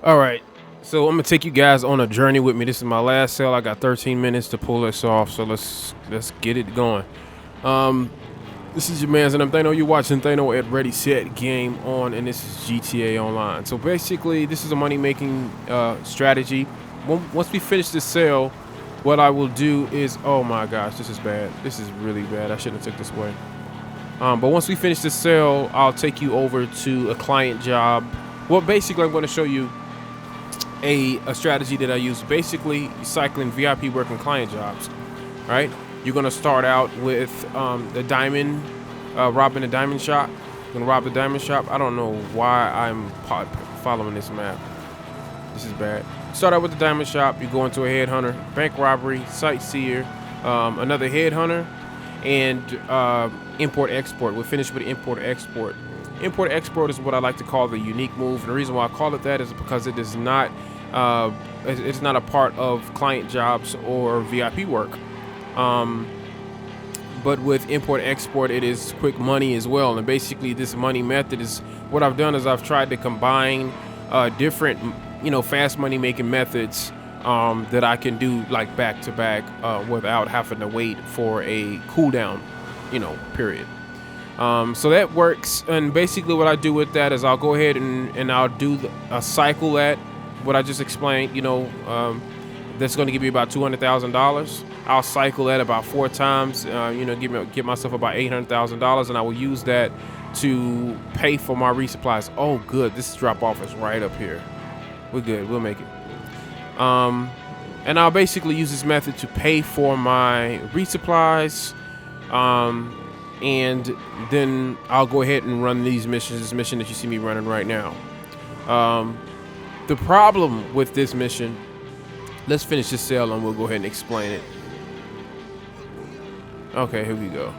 All right. So I'm gonna take you guys on a journey with me. This is my last sale. I got 13 minutes to pull this off. So let's get it going. Um, this is your man's and I'm Thano. You're watching Thano at Ready Set Game On, and this is GTA Online. So basically, this is a money making strategy. Once we finish this sale, what I will do is, oh my gosh, this is bad. This is really bad. I shouldn't have took this way. But once we finish this sale, I'll take you over to a client job. Well, basically, I'm going to show you a strategy that I use. Basically, cycling VIP work and client jobs. Right? You're going to start out with the diamond, robbing the diamond shop. You're going to rob the diamond shop. I don't know why I'm following this map. This is bad. Start out with the diamond shop. You go into a headhunter, bank robbery, sightseer, another headhunter, and import export. We'll finish with import export. Import export is what I like to call the unique move. And the reason why I call it that is because it is not it's not a part of client jobs or VIP work. But with import export, it is quick money as well. And basically, this money method is what I've done is I've tried to combine different fast money making methods that I can do like back to back without having to wait for a cooldown period. So that works, and basically what I do with that is I'll go ahead and I'll do a cycle at what I just explained. That's going to give me about $200,000. I'll cycle that about 4 times. Get myself about $800,000, and I will use that to pay for my resupplies. Oh, good. This drop off is right up here. We're good. We'll make it. And I'll basically use this method to pay for my resupplies. And then I'll go ahead and run these missions. This mission that you see me running right now. The problem with this mission, let's finish this sale and we'll go ahead and explain it. Okay, here we go.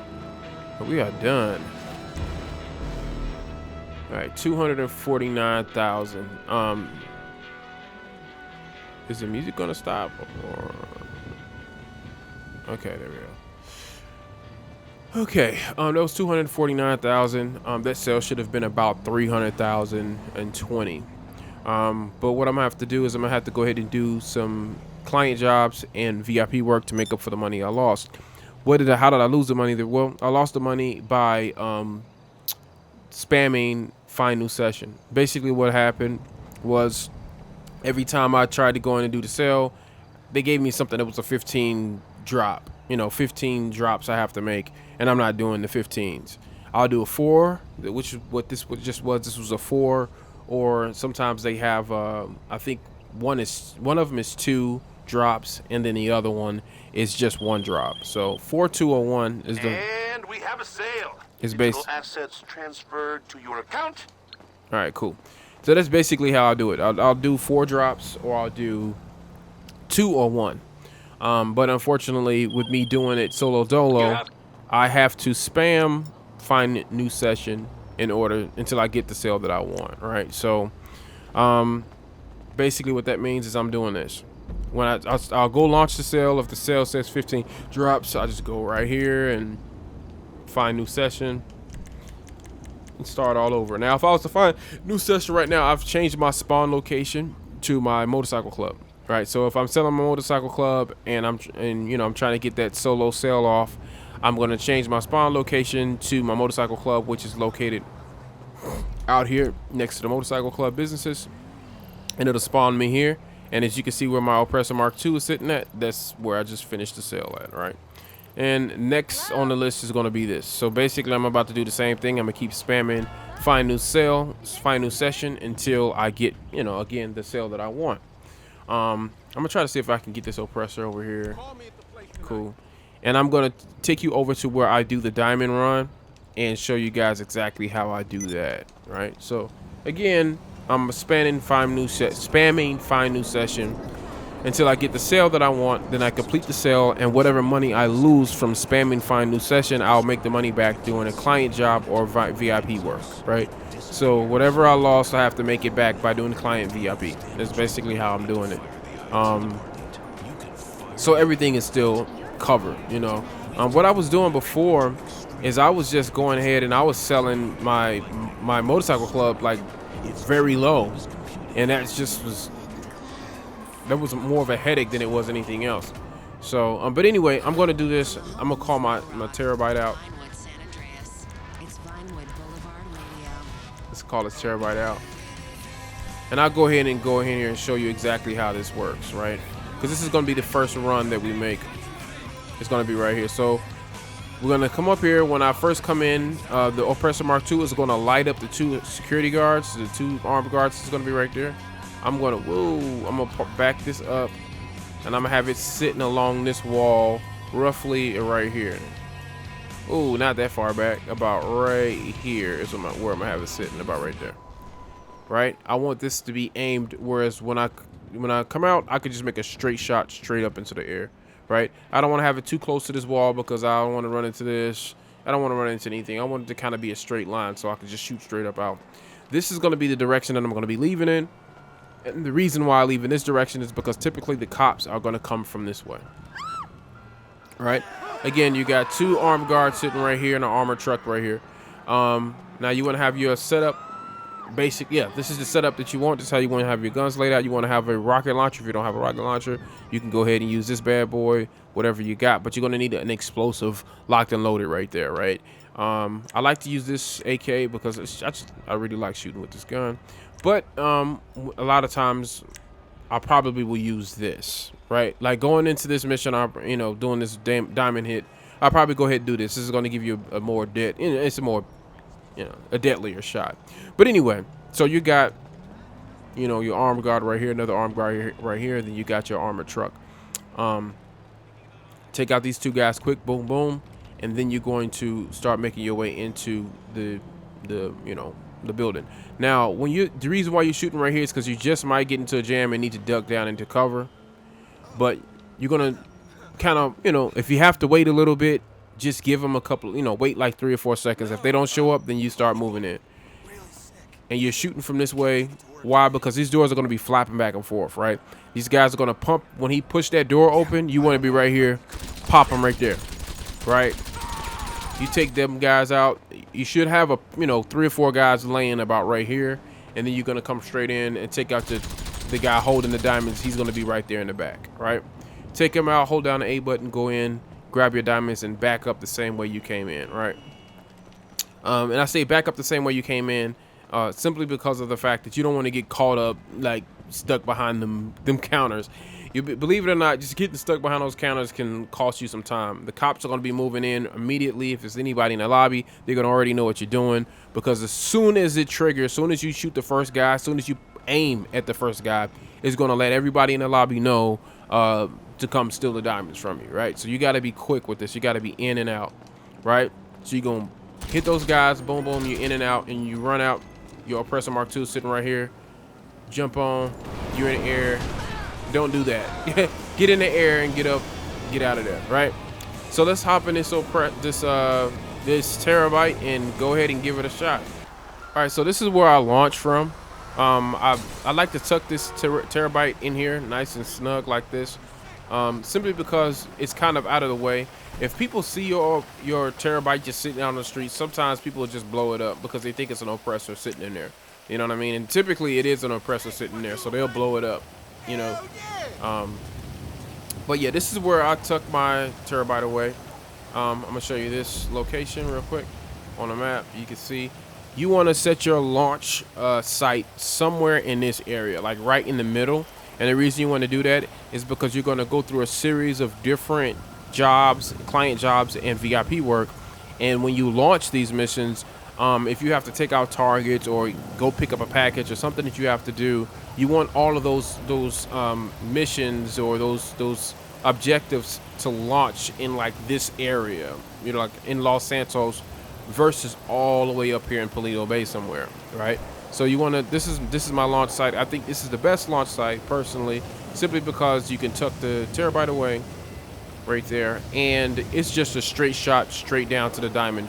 We are done. All right, 249,000. Is the music gonna stop? Or okay, there we go. Okay, that was 249,000. That sale should have been about 300,020. But what I'm gonna have to do is I'm gonna have to go ahead and do some client jobs and VIP work to make up for the money I lost. How did I lose the money? Well, I lost the money by spamming find new session. Basically, what happened was every time I tried to go in and do the sale, they gave me something that was a 15 drop. 15 drops I have to make, and I'm not doing the 15s. I'll do a 4, which is what this just was. This was a 4, or sometimes they have. I think one of them is 2 drops, and then the other one is just 1 drop. So 4, 2, or 1 is the. And we have a sale. Is based. Assets transferred to your account. All right, cool. So that's basically how I do it. I'll do 4 drops, or I'll do 2 or 1. But unfortunately, with me doing it solo dolo, I have to spam find new session until I get the sale that I want. Right. So, basically, what that means is I'm doing this. When I'll go launch the sale. If the sale says 15 drops, I just go right here and find new session and start all over. Now, if I was to find new session right now, I've changed my spawn location to my motorcycle club. Right, so if I'm selling my motorcycle club and I'm trying to get that solo sale off, I'm going to change my spawn location to my motorcycle club, which is located out here next to the motorcycle club businesses, and it'll spawn me here. And as you can see where my Oppressor Mark II is sitting at, that's where I just finished the sale at. Right, and next on the list is going to be this. So basically, I'm about to do the same thing. I'm gonna keep spamming find new sale, find new session until I get again the sale that I want. I'm gonna try to see if I can get this oppressor over here. Cool. And I'm gonna take you over to where I do the diamond run and show you guys exactly how I do that. Right. So again, I'm spamming find new session until I get the sale that I want. Then I complete the sale, and whatever money I lose from spamming find new session, I'll make the money back doing a client job or VIP work. Right. So whatever I lost, I have to make it back by doing client VIP. That's basically how I'm doing it. So everything is still covered, What I was doing before is I was just going ahead and I was selling my motorcycle club like very low. and that was more of a headache than it was anything else. So, but anyway, I'm gonna do this. I'm gonna call my terabyte out. Let's call this terabyte out, and I'll go ahead here and show you exactly how this works, right? Because this is gonna be the first run that we make. It's gonna be right here. So we're gonna come up here. When I first come in, the Oppressor Mark II is gonna light up the 2 security guards, the 2 armed guards. Is gonna be right there. I'm gonna back this up, and I'm gonna have it sitting along this wall, roughly right here. Ooh, not that far back. About right here is where I'm gonna have it sitting. About right there. Right. I want this to be aimed. Whereas when I come out, I could just make a straight shot straight up into the air. Right. I don't want to have it too close to this wall because I don't want to run into this. I don't want to run into anything. I want it to kind of be a straight line so I can just shoot straight up out. This is going to be the direction that I'm going to be leaving in. And the reason why I leave in this direction is because typically the cops are going to come from this way. Right. Again, you got 2 armed guards sitting right here and an armored truck right here. Now you want to have your setup. This is the setup that you want. This is how you want to have your guns laid out. You want to have a rocket launcher. If you don't have a rocket launcher, you can go ahead and use this bad boy, whatever you got. But you're going to need an explosive locked and loaded right there, right? I like to use this AK because I really like shooting with this gun. But a lot of times I probably will use this, right? Like going into this mission, doing this diamond hit, I'll probably go ahead and do this. This is going to give you a more it's a more a deadlier shot. But anyway, so you got your armed guard right here, another armed guard right here, then you got your armored truck. Take out these 2 guys quick, boom boom, and then you're going to start making your way into the building. Now the reason why you're shooting right here is because you just might get into a jam and need to duck down into cover, but you're gonna kind of if you have to wait a little bit, just give them a couple, wait like 3 or 4 seconds. If they don't show up, then you start moving in. And you're shooting from this way. Why? Because these doors are going to be flapping back and forth, right? These guys are going to pump. When he pushed that door open, you want to be right here. Pop them right there, right? You take them guys out. You should have 3 or 4 guys laying about right here. And then you're going to come straight in and take out the guy holding the diamonds. He's going to be right there in the back, right? Take him out, hold down the A button, go in. Grab your diamonds and back up the same way you came in, right? And I say back up the same way you came in simply because of the fact that you don't want to get caught up, like stuck behind them counters. Believe it or not, just getting stuck behind those counters can cost you some time. The cops are going to be moving in immediately. If there's anybody in the lobby, they're going to already know what you're doing, because as soon as it triggers, as soon as you shoot the first guy, as soon as you aim at the first guy, it's going to let everybody in the lobby know to come steal the diamonds from you, right? So you got to be quick with this. You got to be in and out, right? So you're going to hit those guys, boom, boom, you're in and out, and you run out. Your Oppressor Mark II sitting right here. Jump on. You're in the air. Don't do that. Get in the air and get up, get out of there, right? So let's hop in this terabyte and go ahead and give it a shot. All right, so this is where I launch from. I like to tuck this terabyte in here nice and snug like this. Simply because it's kind of out of the way. If people see your terabyte just sitting out on the street, sometimes people will just blow it up because they think it's an oppressor sitting in there. You know what I mean? And typically it is an oppressor sitting there, so they'll blow it up, But yeah, this is where I tuck my terabyte away. I'm gonna show you this location real quick on the map. You can see you want to set your launch site somewhere in this area, like right in the middle. And the reason you want to do that is because you're going to go through a series of different jobs, client jobs, and VIP work. And when you launch these missions, if you have to take out targets or go pick up a package or something that you have to do, you want all of those missions or those objectives to launch in like this area, like in Los Santos versus all the way up here in Paleto Bay somewhere, right? So you want to, this is my launch site. I think this is the best launch site personally, simply because you can tuck the terabyte away right there, and it's just a straight shot straight down to the diamond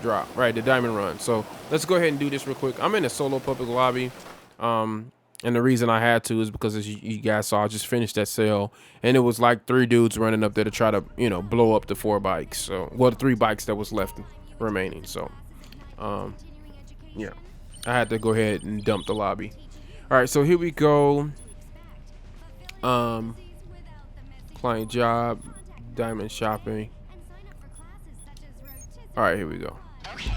drop, right? The diamond run. So let's go ahead and do this real quick. I'm in a solo public lobby. And the reason I had to is because, as you guys saw, I just finished that sale, and it was like 3 dudes running up there to try to, blow up the 4 bikes. So, well, the 3 bikes that was left remaining. So, yeah. I had to go ahead and dump the lobby. All right, so here we go. Client job, diamond shopping. All right, here we go. Okay,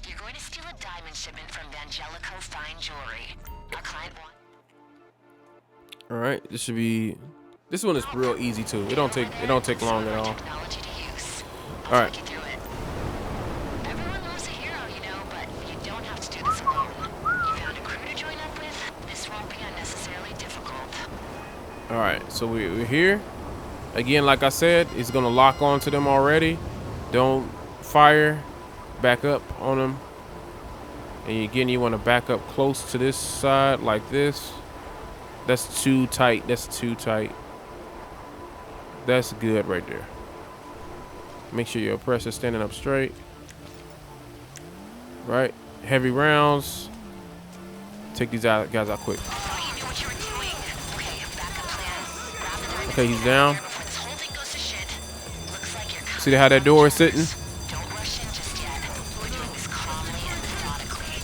you're going to steal a diamond shipment from Vangelico Fine Jewelry. Our client wants... All right, this one is real easy too. It don't take long at all. Technology to use. All right. Take you through it. Everyone loves a hero, you know, but you don't have to do this alone. You found a crew to join up with. This won't be unnecessarily difficult. All right, so we're here. Again, like I said, it's gonna lock onto them already. Don't fire. Back up on them. And again, you want to back up close to this side like this. That's too tight. That's too tight. That's good right there. Make sure your pressure's standing up straight. Right. Heavy rounds. Take these guys out quick. You knew what you were doing. Okay, backup plan. Grab the diamond Okay, he's down. before this whole thing goes to shit. Looks like you're See how that door is sitting? Don't rush in just yet. We're doing this calmly and methodically.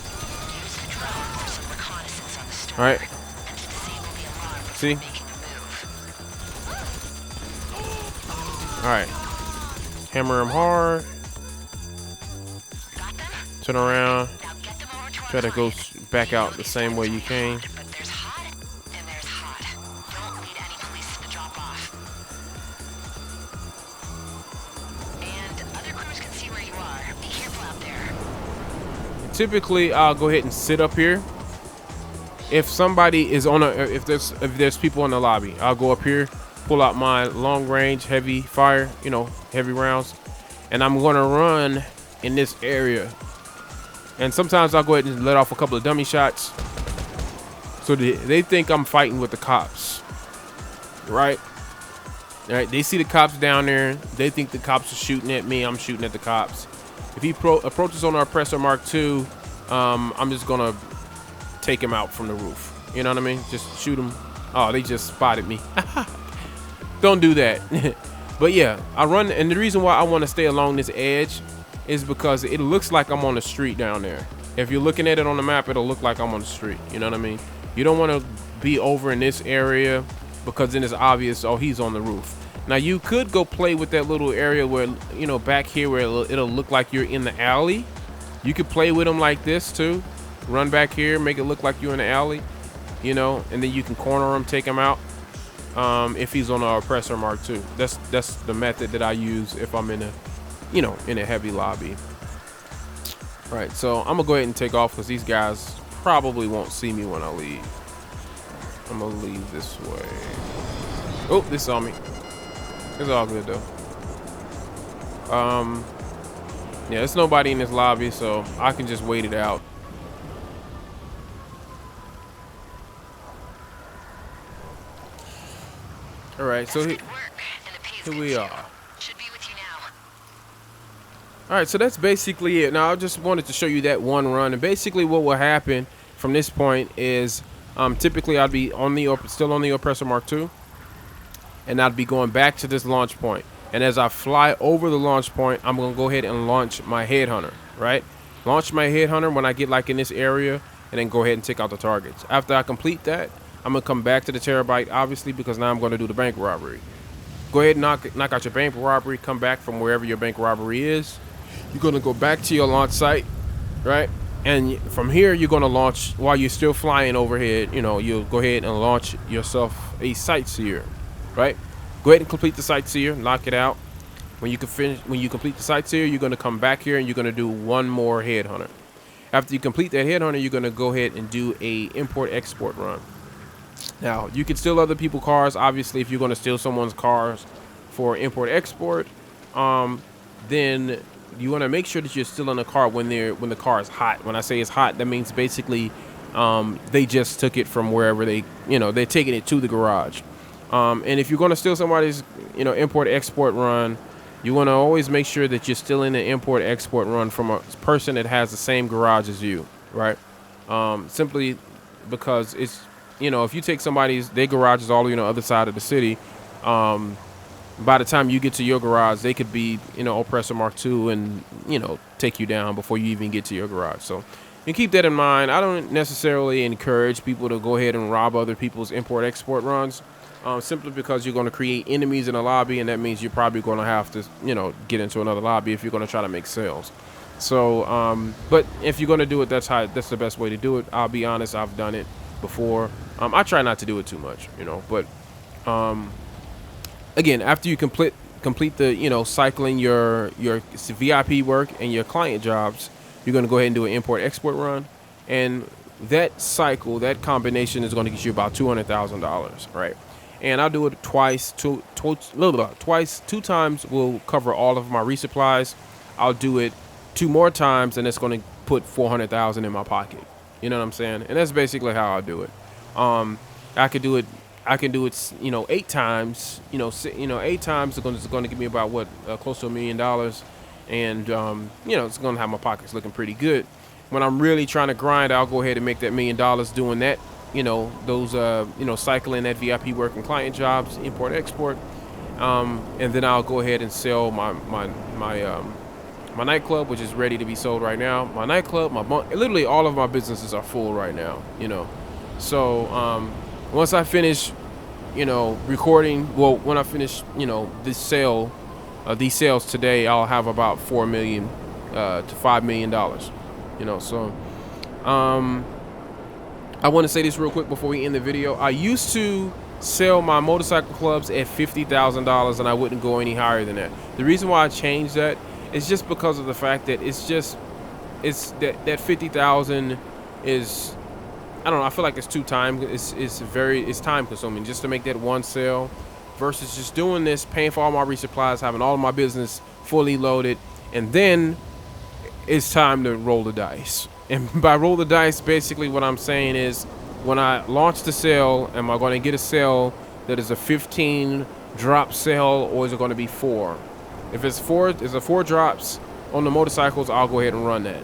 Use the drone for some reconnaissance on the store. All right. And disable the alarm before See? making a move. All right. Hammer him hard. Got them? Turn around. Now get them over to our Try to go client. back out the same way you came. But there's hot and there's hot. Don't lead any police to the drop off. And other crews can see where you are. Be careful out there. Typically, I'll go ahead and sit up here. If somebody is on if there's people in the lobby, I'll go up here, pull out my long range heavy fire, heavy rounds, and I'm gonna run in this area. And sometimes I'll go ahead and let off a couple of dummy shots, so they think I'm fighting with the cops, right? All right, they see the cops down there. They think the cops are shooting at me. I'm shooting at the cops. If he approaches on our Oppressor Mark II, I'm just gonna take him out from the roof. You know what I mean? Just shoot him. Oh, they just spotted me. Don't do that. But yeah, I run, and the reason why I want to stay along this edge is because it looks like I'm on the street down there. If you're looking at it on the map, it'll look like I'm on the street. You know what I mean? You don't want to be over in this area because then it's obvious, oh, he's on the roof. Now you could go play with that little area where, back here where it'll look like you're in the alley. You could play with them like this too. Run back here, make it look like you're in the alley, and then you can corner him, take him out. If he's on our Oppressor Mark II, that's the method that I use if I'm in a heavy lobby. All right, so I'm gonna go ahead and take off because these guys probably won't see me when I leave. I'm gonna leave this way. Oh, they saw me. It's all good though. Yeah, there's nobody in this lobby, so I can just wait it out. All right, so here we are. Should be with you now. All right, so that's basically it. Now, I just wanted to show you that one run, and basically what will happen from this point is, typically I'd be still on the Oppressor Mark II, and I'd be going back to this launch point. And as I fly over the launch point, I'm gonna go ahead and launch my Headhunter, right? Launch my Headhunter when I get like in this area, and then go ahead and take out the targets. After I complete that, I'm gonna come back to the Terabyte, obviously, because now I'm gonna do the bank robbery. Go ahead and knock out your bank robbery, come back from wherever your bank robbery is. You're gonna go back to your launch site, right? And from here, you're gonna launch while you're still flying overhead. You'll go ahead and launch yourself a sightseer, right? Go ahead and complete the sightseer, knock it out. When you complete the sightseer, you're gonna come back here and you're gonna do one more Headhunter. After you complete that Headhunter, you're gonna go ahead and do a import-export run. Now, you can steal other people's cars. Obviously, if you're going to steal someone's cars for import-export, then you want to make sure that you're still in the car when the car is hot. When I say it's hot, that means basically they just took it from wherever they're taking it to the garage. And if you're going to steal somebody's import-export run, you want to always make sure that you're still in the import-export run from a person that has the same garage as you, right? Simply because it's if you take their garage is all on the other side of the city, by the time you get to your garage, they could be, Oppressor Mark II and, take you down before you even get to your garage. So And keep that in mind. I don't necessarily encourage people to go ahead and rob other people's import-export runs, simply because you're going to create enemies in a lobby, and that means you're probably going to have to, get into another lobby if you're going to try to make sales. So, but if you're going to do it, that's the best way to do it. I'll be honest, I've done it before. I try not to do it too much, but again, after you complete the cycling your VIP work and your client jobs, you're going to go ahead and do an import export run, and that cycle, that combination is going to get you about $200,000, right? And I'll do it twice. Two times will cover all of my resupplies. I'll do it two more times, and it's going to put 400,000 in my pocket. You know what I'm saying? And that's basically how I do it. I could do it. I can do it, 8 times. 8 times is going to give me about close to $1 million, and it's going to have my pockets looking pretty good. When I'm really trying to grind, I'll go ahead and make that $1 million doing that. Those cycling that VIP work and client jobs, import export, and then I'll go ahead and sell my nightclub, which is ready to be sold right now. My nightclub, literally all of my businesses are full right now. So once I finish, recording, well, when I finish, these sales today, I'll have about $4 million to $5 million. So I want to say this real quick before we end the video. I used to sell my motorcycle clubs at $50,000, and I wouldn't go any higher than that. The reason why I changed that is just because of the fact that it's that 50,000 is, I don't know, I feel like it's it's time consuming just to make that one sale, versus just doing this, paying for all my resupplies, having all of my business fully loaded, and then it's time to roll the dice. And by roll the dice, basically what I'm saying is, when I launch the sale, am I going to get a sale that is a 15 drop sale, or is it going to be 4? If it's 4 drops on the motorcycles, I'll go ahead and run that.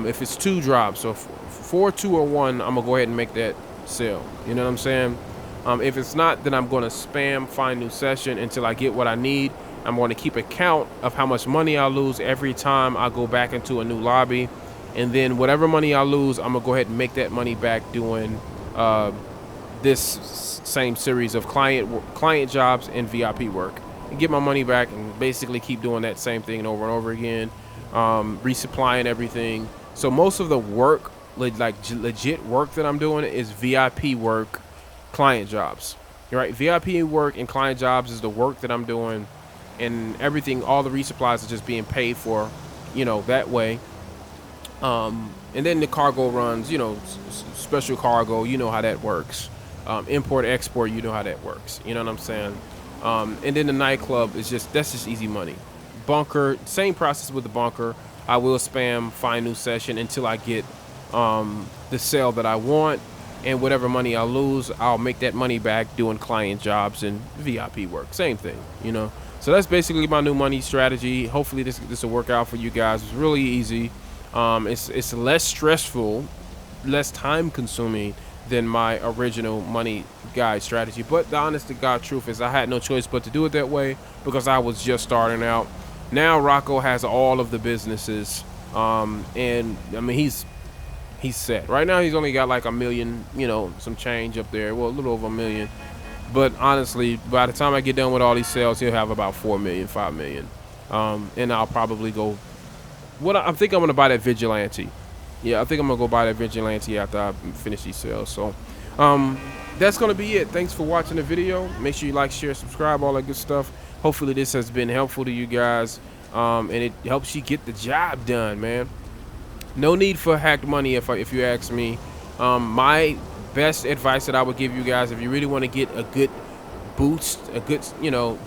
If it's 2 drops, so 4, 2, or 1, I'm gonna go ahead and make that sale. You know what I'm saying? If it's not, then I'm gonna spam find new session until I get what I need. I'm going to keep a count of how much money I lose every time I go back into a new lobby, and then whatever money I lose, I'm gonna go ahead and make that money back doing this same series of client jobs and VIP work, and get my money back, and basically keep doing that same thing over and over again, resupplying everything. So most of the work, like legit work that I'm doing, is VIP work, client jobs. Right? VIP work and client jobs is the work that I'm doing, and everything, all the resupplies are just being paid for, that way. And then the cargo runs, special cargo, how that works. Import, export, how that works. You know what I'm saying? And then the nightclub is that's just easy money. Bunker, same process with the bunker. I will spam find new session until I get the sale that I want, and whatever money I lose, I'll make that money back doing client jobs and VIP work. Same thing, So that's basically my new money strategy. Hopefully this will work out for you guys. It's really easy. It's less stressful, less time consuming than my original money guide strategy. But the honest to God truth is, I had no choice but to do it that way because I was just starting out. Now Rocco has all of the businesses, and I mean he's set. Right now he's only got like $1 million, some change up there. Well, a little over $1 million. But honestly, by the time I get done with all these sales, he'll have about $4 million, $5 million. And I'll probably go. I think I'm gonna buy that Vigilante. Yeah, I think I'm gonna go buy that Vigilante after I finish these sales. So, that's gonna be it. Thanks for watching the video. Make sure you like, share, subscribe, all that good stuff. Hopefully this has been helpful to you guys, and it helps you get the job done, man. No need for hacked money, if you ask me. My best advice that I would give you guys, if you really want to get a good boost, a good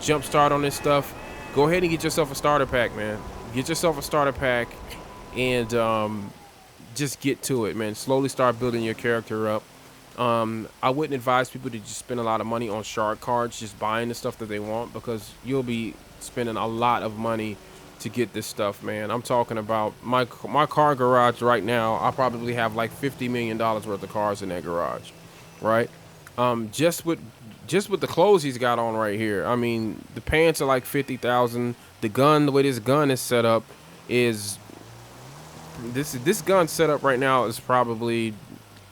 jump start on this stuff, go ahead and get yourself a starter pack, man. Get yourself a starter pack, and just get to it, man. Slowly start building your character up. I wouldn't advise people to just spend a lot of money on shark cards, just buying the stuff that they want, because you'll be spending a lot of money to get this stuff, man. I'm talking about my car garage right now. I probably have like $50 million worth of cars in that garage, right? Just with the clothes he's got on right here. I mean, the pants are like $50,000. The gun, the way this gun is set up, is this gun setup right now is probably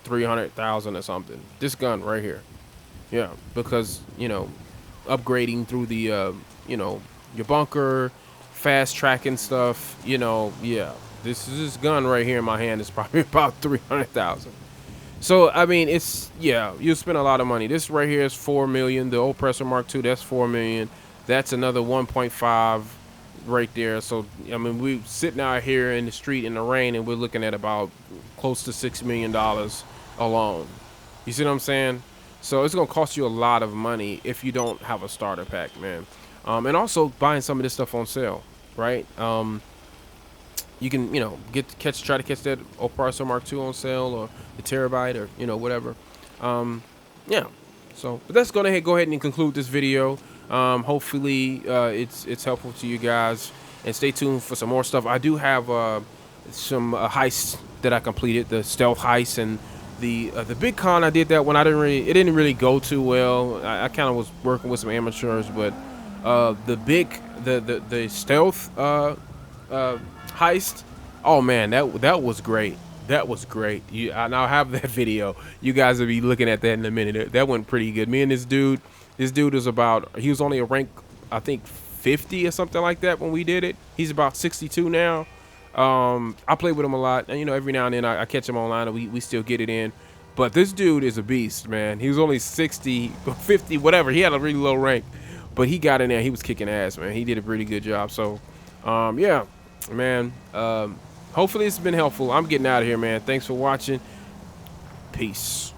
300,000 or something. This gun right here. Yeah, because you know, upgrading through the you know, your bunker, fast tracking stuff. You know, yeah. This gun right here in my hand is probably about 300,000. So I mean, it's yeah, you spend a lot of money. This right here is 4 million. The Oppressor Mark II, that's 4 million. That's another 1.5 right there. So I mean, we sitting out here in the street in the rain, and we're looking at about close to $6 million alone. You see what I'm saying? So it's gonna cost you a lot of money if you don't have a starter pack, man. And also buying some of this stuff on sale, right? You can, you know, try to catch that Oppressor Mark II on sale, or the Terabyte, or you know, whatever. Yeah. So, but that's gonna go ahead and conclude this video. Hopefully, it's helpful to you guys, and stay tuned for some more stuff. I do have some heists that I completed, the stealth heist and the big con. I did that one. It didn't really go too well. I kind of was working with some amateurs, but the stealth heist, oh man, that was great. That was great. I now have that video. You guys will be looking at that in a minute. That went pretty good. Me and this dude was he was only a rank, I think 50 or something like that when we did it. He's about 62 now. I play with him a lot, and you know, every now and then I catch him online, and we still get it in. But this dude is a beast, man. He was only 60, 50, whatever. He had a really low rank, but he got in there. He was kicking ass, man. He did a pretty good job. So, yeah, man. Hopefully it's been helpful. I'm getting out of here, man. Thanks for watching. Peace.